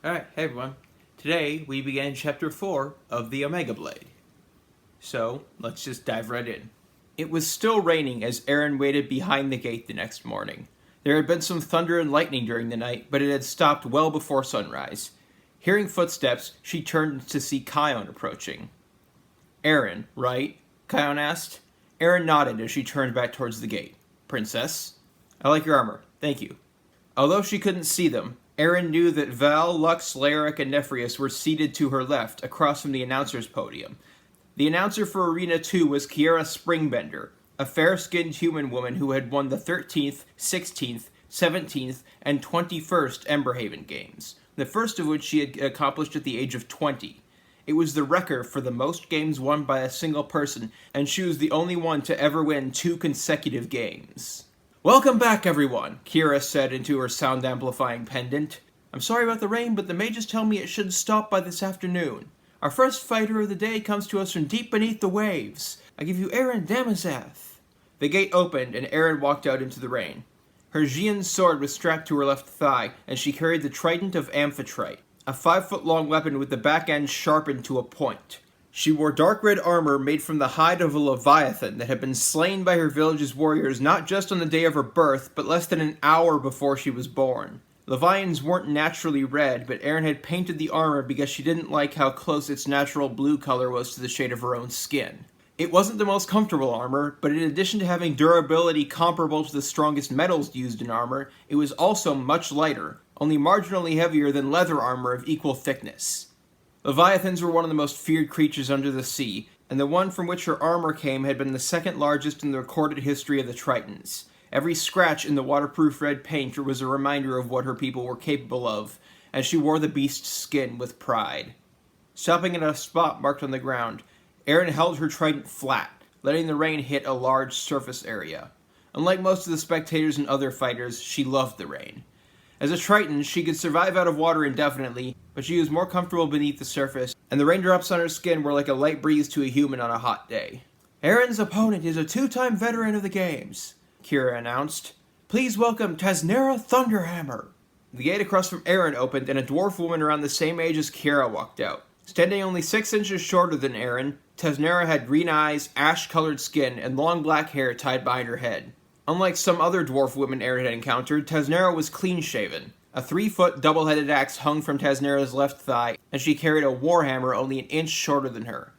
Alright, hey everyone. Today we begin Chapter 4 of the Omega Blade. So, let's just dive right in. It was still raining as Aaron waited behind the gate the next morning. There had been some thunder and lightning during the night, but it had stopped well before sunrise. Hearing footsteps, she turned to see Kion approaching. Aaron, right? Kion asked. Aaron nodded as she turned back towards the gate. Princess? I like your armor. Thank you. Although she couldn't see them, Aaron knew that Val, Lux, Laeric, and Nephrius were seated to her left, across from the announcer's podium. The announcer for Arena 2 was Kiera Springbender, a fair-skinned human woman who had won the 13th, 16th, 17th, and 21st Emberhaven games, the first of which she had accomplished at the age of 20. It was the record for the most games won by a single person, and she was the only one to ever win 2 consecutive games. Welcome back, everyone, Kiera said into her sound-amplifying pendant. I'm sorry about the rain, but the mages tell me it should stop by this afternoon. Our first fighter of the day comes to us from deep beneath the waves. I give you Aaron Damazath. The gate opened, and Aaron walked out into the rain. Her Xian sword was strapped to her left thigh, and she carried the Trident of Amphitrite, a 5-foot-long weapon with the back end sharpened to a point. She wore dark red armor made from the hide of a leviathan that had been slain by her village's warriors not just on the day of her birth, but less than an hour before she was born. Leviathans weren't naturally red, but Aaron had painted the armor because she didn't like how close its natural blue color was to the shade of her own skin. It wasn't the most comfortable armor, but in addition to having durability comparable to the strongest metals used in armor, it was also much lighter, only marginally heavier than leather armor of equal thickness. Leviathans were one of the most feared creatures under the sea, and the one from which her armor came had been the second largest in the recorded history of the Tritons. Every scratch in the waterproof red paint was a reminder of what her people were capable of, and she wore the beast's skin with pride. Stopping at a spot marked on the ground, Aaron held her trident flat, letting the rain hit a large surface area. Unlike most of the spectators and other fighters, she loved the rain. As a Triton, she could survive out of water indefinitely, but she was more comfortable beneath the surface, and the raindrops on her skin were like a light breeze to a human on a hot day. Aaron's opponent is a 2-time veteran of the games, Kiera announced. Please welcome Tasnera Thunderhammer. The gate across from Aaron opened, and a dwarf woman around the same age as Kiera walked out. Standing only 6 inches shorter than Aaron, Tasnera had green eyes, ash-colored skin, and long black hair tied behind her head. Unlike some other dwarf women Aaron had encountered, Tasnera was clean-shaven. A 3-foot double-headed axe hung from Tasnera's left thigh, and she carried a warhammer only an inch shorter than her.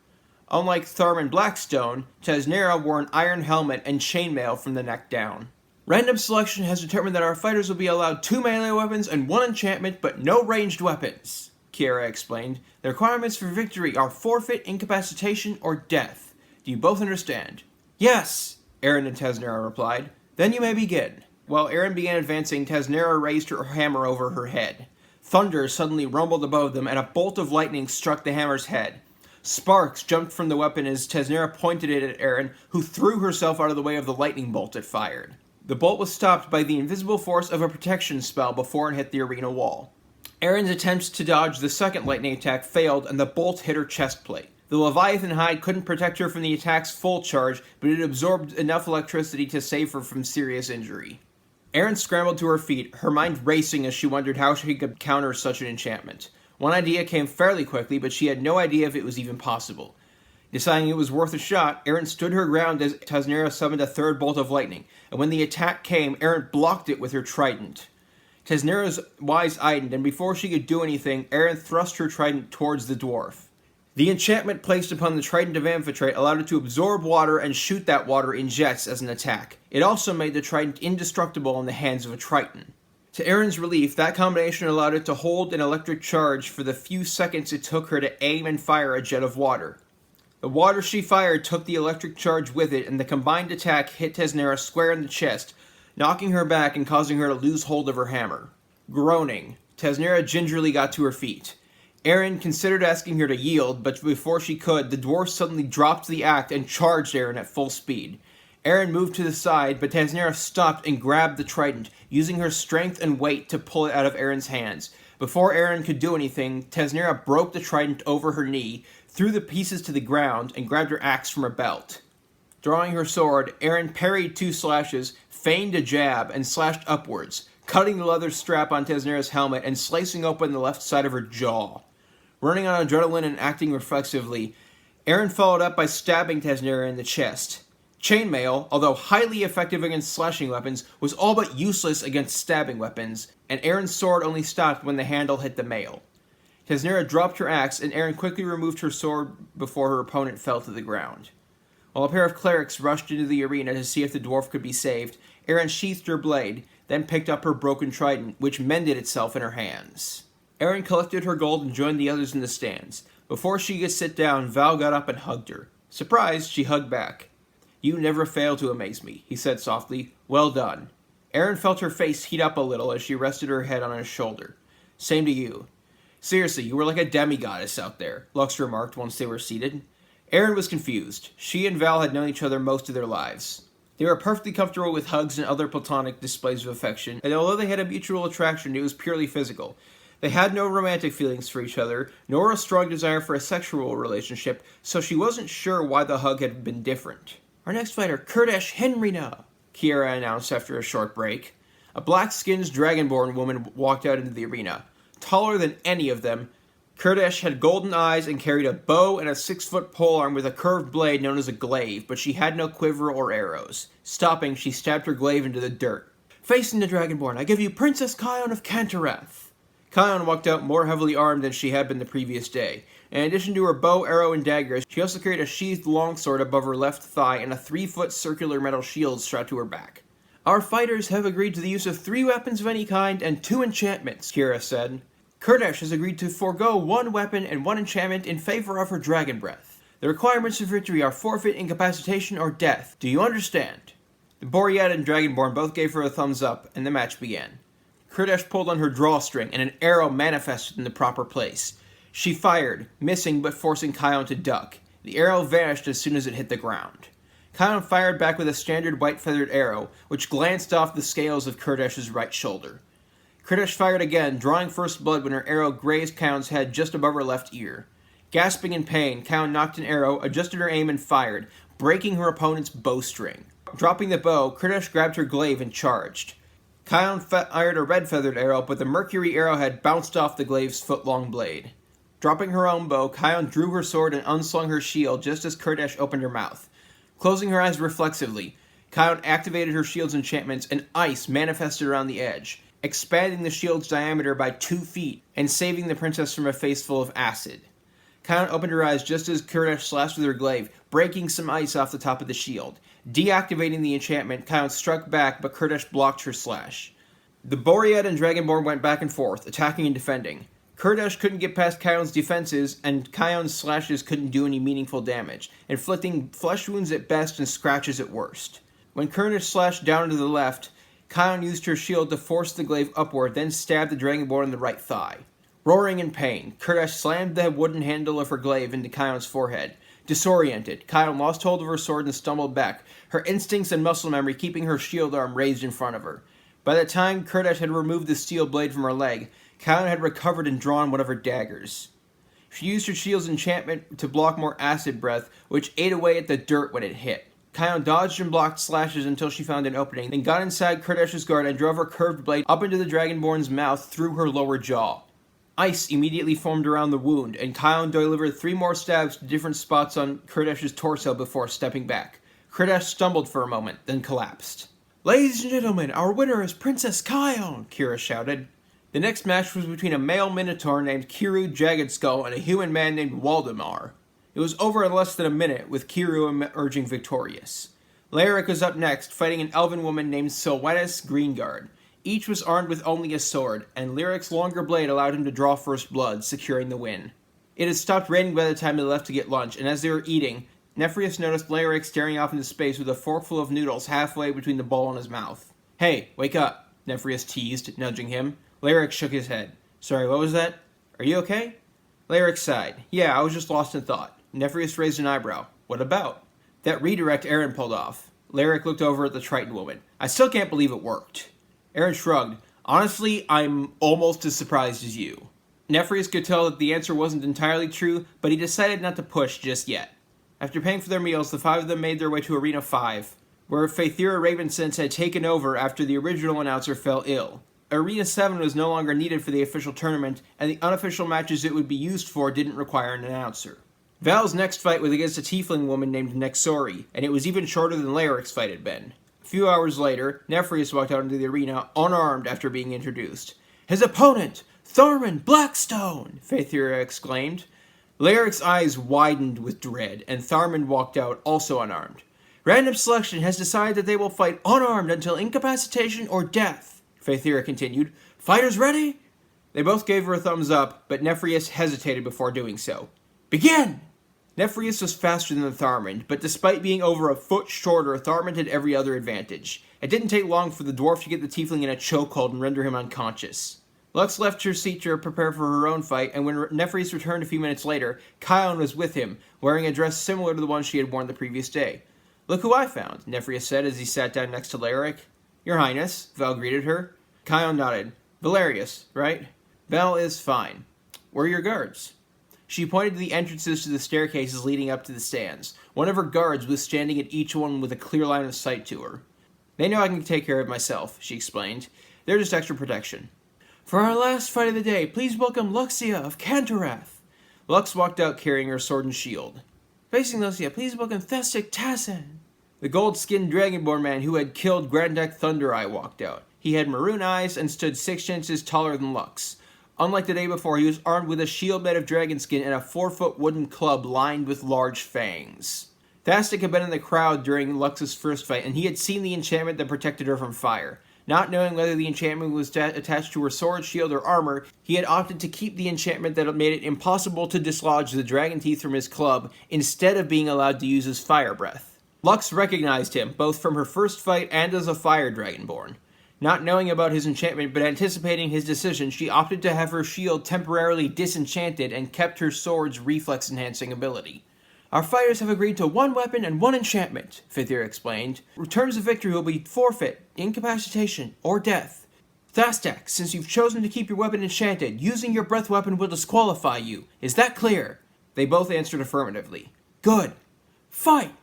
Unlike Tharman Blackstone, Tasnera wore an iron helmet and chainmail from the neck down. Random selection has determined that our fighters will be allowed 2 melee weapons and 1 enchantment, but no ranged weapons, Kiera explained. The requirements for victory are forfeit, incapacitation, or death. Do you both understand? Yes, Aaron and Tasnera replied. Then you may begin. While Aaron began advancing, Tasnera raised her hammer over her head. Thunder suddenly rumbled above them, and a bolt of lightning struck the hammer's head. Sparks jumped from the weapon as Tasnera pointed it at Aaron, who threw herself out of the way of the lightning bolt it fired. The bolt was stopped by the invisible force of a protection spell before it hit the arena wall. Aaron's attempts to dodge the second lightning attack failed, and the bolt hit her chest plate. The Leviathan hide couldn't protect her from the attack's full charge, but it absorbed enough electricity to save her from serious injury. Aaron scrambled to her feet, her mind racing as she wondered how she could counter such an enchantment. One idea came fairly quickly, but she had no idea if it was even possible. Deciding it was worth a shot, Aaron stood her ground as Tasnera summoned a third bolt of lightning, and when the attack came, Aaron blocked it with her trident. Tasnera's eyes widened, and before she could do anything, Aaron thrust her trident towards the dwarf. The enchantment placed upon the Trident of Amphitrite allowed it to absorb water and shoot that water in jets as an attack. It also made the trident indestructible in the hands of a Triton. To Aaron's relief, that combination allowed it to hold an electric charge for the few seconds it took her to aim and fire a jet of water. The water she fired took the electric charge with it, and the combined attack hit Tasnera square in the chest, knocking her back and causing her to lose hold of her hammer. Groaning, Tasnera gingerly got to her feet. Aaron considered asking her to yield, but before she could, the dwarf suddenly dropped the act and charged Aaron at full speed. Aaron moved to the side, but Tasnera stopped and grabbed the trident, using her strength and weight to pull it out of Aaron's hands. Before Aaron could do anything, Tasnera broke the trident over her knee, threw the pieces to the ground, and grabbed her axe from her belt. Drawing her sword, Aaron parried 2 slashes, feigned a jab, and slashed upwards, cutting the leather strap on Tesnera's helmet and slicing open the left side of her jaw. Running on adrenaline and acting reflexively, Eren followed up by stabbing Tesnera in the chest. Chainmail, although highly effective against slashing weapons, was all but useless against stabbing weapons, and Eren's sword only stopped when the handle hit the mail. Tesnera dropped her axe, and Eren quickly removed her sword before her opponent fell to the ground. While a pair of clerics rushed into the arena to see if the dwarf could be saved, Eren sheathed her blade, then picked up her broken trident, which mended itself in her hands. Eren collected her gold and joined the others in the stands. Before she could sit down, Val got up and hugged her. Surprised, she hugged back. "You never fail to amaze me," he said softly. "Well done." Eren felt her face heat up a little as she rested her head on his shoulder. "Same to you." "Seriously, you were like a demigoddess out there," Lux remarked once they were seated. Eren was confused. She and Val had known each other most of their lives. They were perfectly comfortable with hugs and other platonic displays of affection, and although they had a mutual attraction, it was purely physical. They had no romantic feelings for each other, nor a strong desire for a sexual relationship, so she wasn't sure why the hug had been different. "Our next fighter, Kurdesh Henrina," Kiera announced after a short break. A black-skinned dragonborn woman walked out into the arena. Taller than any of them, Kurdesh had golden eyes and carried a bow and a 6-foot polearm with a curved blade known as a glaive, but she had no quiver or arrows. Stopping, she stabbed her glaive into the dirt. "Facing the Dragonborn, I give you Princess Kion of Cantarath." Kion walked out more heavily armed than she had been the previous day. In addition to her bow, arrow, and daggers, she also carried a sheathed longsword above her left thigh and a 3-foot circular metal shield strapped to her back. "Our fighters have agreed to the use of 3 weapons of any kind and 2 enchantments," Kiera said. "Kurdesh has agreed to forego 1 weapon and 1 enchantment in favor of her dragon breath. The requirements for victory are forfeit, incapacitation, or death. Do you understand?" The Boread and Dragonborn both gave her a thumbs up, and the match began. Kurdesh pulled on her drawstring, and an arrow manifested in the proper place. She fired, missing but forcing Kion to duck. The arrow vanished as soon as it hit the ground. Kion fired back with a standard white-feathered arrow, which glanced off the scales of Kurdesh's right shoulder. Kurdesh fired again, drawing first blood when her arrow grazed Kion's head just above her left ear. Gasping in pain, Kion knocked an arrow, adjusted her aim, and fired, breaking her opponent's bowstring. Dropping the bow, Kurdesh grabbed her glaive and charged. Kion fired a red-feathered arrow, but the mercury arrowhead bounced off the glaive's foot-long blade. Dropping her own bow, Kion drew her sword and unslung her shield just as Kurdesh opened her mouth. Closing her eyes reflexively, Kion activated her shield's enchantments, and ice manifested around the edge, expanding the shield's diameter by 2 feet and saving the princess from a face full of acid. Kion opened her eyes just as Kurdesh slashed with her glaive, breaking some ice off the top of the shield. Deactivating the enchantment, Kion struck back, but Kurdesh blocked her slash. The Boread and Dragonborn went back and forth, attacking and defending. Kurdesh couldn't get past Kion's defenses, and Kion's slashes couldn't do any meaningful damage, inflicting flesh wounds at best and scratches at worst. When Kurdesh slashed down to the left, Kion used her shield to force the glaive upward, then stabbed the Dragonborn in the right thigh. Roaring in pain, Kurdesh slammed the wooden handle of her glaive into Kion's forehead. Disoriented, Kion lost hold of her sword and stumbled back, her instincts and muscle memory keeping her shield arm raised in front of her. By the time Kurdesh had removed the steel blade from her leg, Kion had recovered and drawn one of her daggers. She used her shield's enchantment to block more acid breath, which ate away at the dirt when it hit. Kion dodged and blocked slashes until she found an opening, then got inside Kurdesh's guard and drove her curved blade up into the Dragonborn's mouth through her lower jaw. Ice immediately formed around the wound, and Kion delivered 3 more stabs to different spots on Kurdesh's torso before stepping back. Kurdesh stumbled for a moment, then collapsed. "Ladies and gentlemen, our winner is Princess Kion!" Kiera shouted. The next match was between a male minotaur named Kiru Jagged Skull and a human man named Waldemar. It was over in less than a minute, with Kiru emerging victorious. Laerik was up next, fighting an elven woman named Silwenis Greengard. Each was armed with only a sword, and Lyric's longer blade allowed him to draw first blood, securing the win. It had stopped raining by the time they left to get lunch, and as they were eating, Nefrius noticed Laerik staring off into space with a forkful of noodles halfway between the bowl and his mouth. "Hey, wake up," Nefrius teased, nudging him. Laerik shook his head. "Sorry, what was that? Are you okay?" Laerik sighed. "Yeah, I was just lost in thought." Nefrius raised an eyebrow. "What about?" "That redirect Eren pulled off." Laerik looked over at the Triton woman. "I still can't believe it worked." Eren shrugged. "Honestly, I'm almost as surprised as you." Nefrius could tell that the answer wasn't entirely true, but he decided not to push just yet. After paying for their meals, the 5 of them made their way to Arena 5, where Faethira Ravensense had taken over after the original announcer fell ill. Arena 7 was no longer needed for the official tournament, and the unofficial matches it would be used for didn't require an announcer. Val's next fight was against a tiefling woman named Nexori, and it was even shorter than Laric's fight had been. A few hours later, Nefrius walked out into the arena unarmed after being introduced. "His opponent, Tharman Blackstone!" Phaethira exclaimed. Laric's eyes widened with dread, and Tharman walked out also unarmed. "Random selection has decided that they will fight unarmed until incapacitation or death," Phaethira continued. "Fighters ready?" They both gave her a thumbs up, but Nefrius hesitated before doing so. "Begin!" Nefrius was faster than Tharman, but despite being over a foot shorter, Tharman had every other advantage. It didn't take long for the dwarf to get the tiefling in a chokehold and render him unconscious. Lux left her seat to prepare for her own fight, and when Nefrius returned a few minutes later, Kion was with him, wearing a dress similar to the one she had worn the previous day. "Look who I found," Nefrius said as he sat down next to Laric. "Your Highness," Val greeted her. Kion nodded. "Valerius, right?" "Val is fine. Where are your guards?" She pointed to the entrances to the staircases leading up to the stands. One of her guards was standing at each one with a clear line of sight to her. "They know I can take care of myself," she explained. "They're just extra protection." "For our last fight of the day, please welcome Luxia of Cantorath." Lux walked out carrying her sword and shield. "Facing Luxia, please welcome Thestic Tassin." The gold-skinned dragonborn man who had killed Grandak Thundereye walked out. He had maroon eyes and stood 6 inches taller than Lux. Unlike the day before, he was armed with a shield made of dragon skin and a 4-foot wooden club lined with large fangs. Thastic had been in the crowd during Lux's first fight, and he had seen the enchantment that protected her from fire. Not knowing whether the enchantment was attached to her sword, shield, or armor, he had opted to keep the enchantment that made it impossible to dislodge the dragon teeth from his club, instead of being allowed to use his fire breath. Lux recognized him, both from her first fight and as a fire dragonborn. Not knowing about his enchantment, but anticipating his decision, she opted to have her shield temporarily disenchanted and kept her sword's reflex-enhancing ability. "Our fighters have agreed to 1 weapon and 1 enchantment," Phaethira explained. "Returns of victory will be forfeit, incapacitation, or death. Thastak, since you've chosen to keep your weapon enchanted, using your breath weapon will disqualify you. Is that clear?" They both answered affirmatively. "Good. Fight!"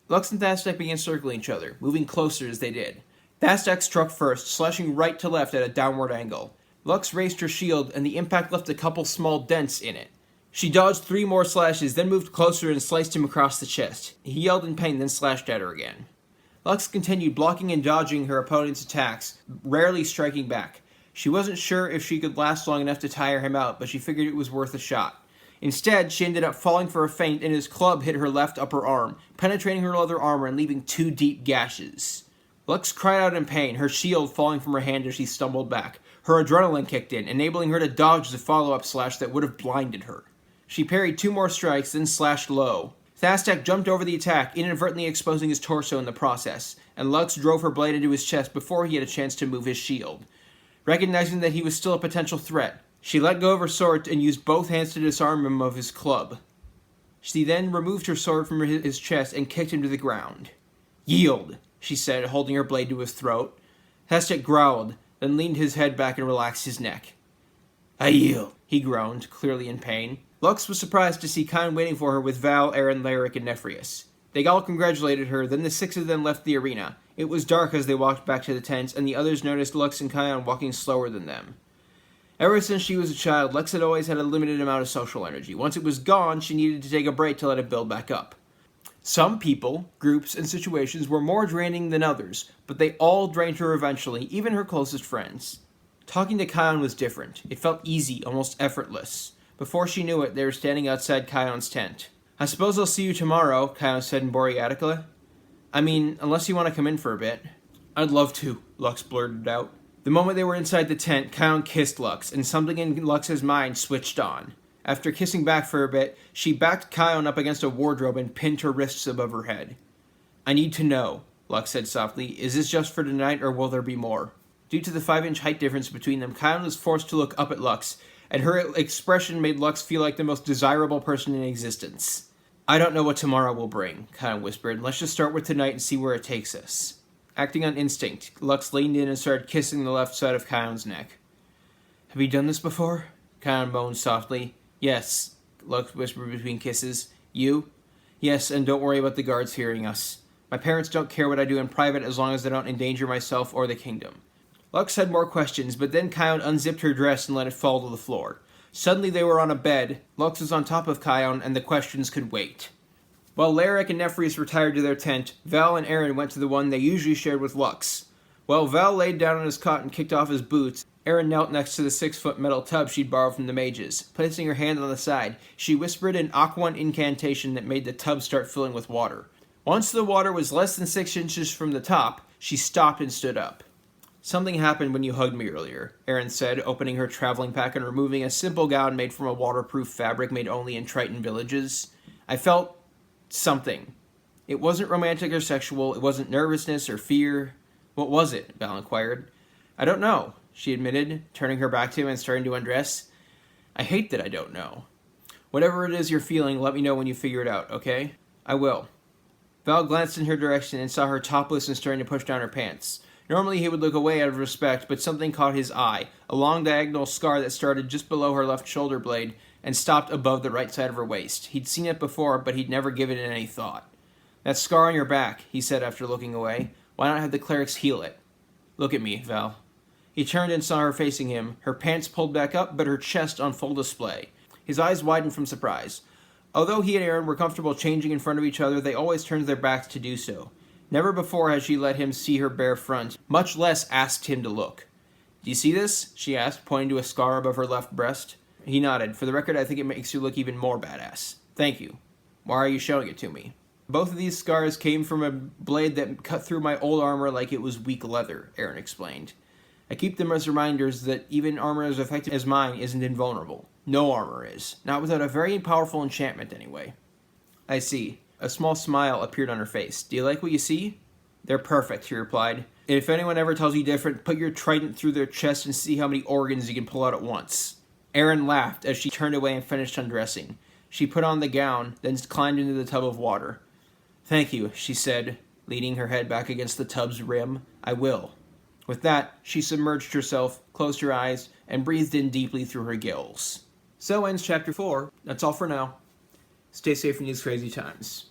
Lux and Thastak began circling each other, moving closer as they did. Thastak struck first, slashing right to left at a downward angle. Lux raised her shield, and the impact left a couple small dents in it. She dodged 3 more slashes, then moved closer and sliced him across the chest. He yelled in pain, then slashed at her again. Lux continued blocking and dodging her opponent's attacks, rarely striking back. She wasn't sure if she could last long enough to tire him out, but she figured it was worth a shot. Instead, she ended up falling for a feint, and his club hit her left upper arm, penetrating her leather armor and leaving 2 deep gashes. Lux cried out in pain, her shield falling from her hand as she stumbled back. Her adrenaline kicked in, enabling her to dodge the follow-up slash that would have blinded her. She parried 2 more strikes, then slashed low. Thastak jumped over the attack, inadvertently exposing his torso in the process, and Lux drove her blade into his chest before he had a chance to move his shield. Recognizing that he was still a potential threat, she let go of her sword and used both hands to disarm him of his club. She then removed her sword from his chest and kicked him to the ground. "Yield," she said, holding her blade to his throat. Thastak growled, then leaned his head back and relaxed his neck. "I yield," he groaned, clearly in pain. Lux was surprised to see Kion waiting for her with Val, Aaron, Laric, and Nefrius. They all congratulated her, then the 6 of them left the arena. It was dark as they walked back to the tents, and the others noticed Lux and Kion walking slower than them. Ever since she was a child, Lux had always had a limited amount of social energy. Once it was gone, she needed to take a break to let it build back up. Some people, groups, and situations were more draining than others, but they all drained her eventually, even her closest friends. Talking to Kion was different. It felt easy, almost effortless. Before she knew it, they were standing outside Kion's tent. "I suppose I'll see you tomorrow," Kion said in Boreatica. "I mean, unless you want to come in for a bit." "I'd love to," Lux blurted out. The moment they were inside the tent, Kion kissed Lux, and something in Lux's mind switched on. After kissing back for a bit, she backed Kion up against a wardrobe and pinned her wrists above her head. "I need to know," Lux said softly. "Is this just for tonight, or will there be more?" Due to the 5-inch height difference between them, Kion was forced to look up at Lux, and her expression made Lux feel like the most desirable person in existence. "I don't know what tomorrow will bring," Kion whispered. "Let's just start with tonight and see where it takes us." Acting on instinct, Lux leaned in and started kissing the left side of Kion's neck. "Have you done this before?" Kion moaned softly. "Yes," Lux whispered between kisses. "You?" "Yes, and don't worry about the guards hearing us. My parents don't care what I do in private as long as I don't endanger myself or the kingdom." Lux had more questions, but then Kion unzipped her dress and let it fall to the floor. Suddenly they were on a bed, Lux was on top of Kion, and the questions could wait. While Larrick and Nefrius retired to their tent, Val and Aaron went to the one they usually shared with Lux. While Val laid down on his cot and kicked off his boots, Aaron knelt next to the 6-foot metal tub she'd borrowed from the mages. Placing her hand on the side, she whispered an Aquan incantation that made the tub start filling with water. Once the water was less than 6 inches from the top, she stopped and stood up. "Something happened when you hugged me earlier," Aaron said, opening her traveling pack and removing a simple gown made from a waterproof fabric made only in Triton villages. "I felt something. It wasn't romantic or sexual, it wasn't nervousness or fear." "What was it?" Val inquired. "I don't know," she admitted, turning her back to him and starting to undress. "I hate that I don't know. Whatever it is you're feeling, let me know when you figure it out, okay?" "I will." Val glanced in her direction and saw her topless and starting to push down her pants. Normally he would look away out of respect, but something caught his eye, a long diagonal scar that started just below her left shoulder blade and stopped above the right side of her waist. He'd seen it before, but he'd never given it any thought. "That scar on your back," he said after looking away. "Why not have the clerics heal it?" "Look at me, Val." He turned and saw her facing him, her pants pulled back up, but her chest on full display. His eyes widened from surprise. Although he and Aaron were comfortable changing in front of each other, they always turned their backs to do so. Never before had she let him see her bare front, much less asked him to look. "Do you see this?" she asked, pointing to a scar above her left breast. He nodded. "For the record, I think it makes you look even more badass." "Thank you. Why are you showing it to me?" "Both of these scars came from a blade that cut through my old armor like it was weak leather," Aaron explained. "I keep them as reminders that even armor as effective as mine isn't invulnerable. No armor is. Not without a very powerful enchantment, anyway." "I see." A small smile appeared on her face. "Do you like what you see?" "They're perfect," he replied. "And if anyone ever tells you different, put your trident through their chest and see how many organs you can pull out at once." Aaron laughed as she turned away and finished undressing. She put on the gown, then climbed into the tub of water. "Thank you," she said, leaning her head back against the tub's rim. "I will." With that, she submerged herself, closed her eyes, and breathed in deeply through her gills. So ends Chapter 4. That's all for now. Stay safe in these crazy times.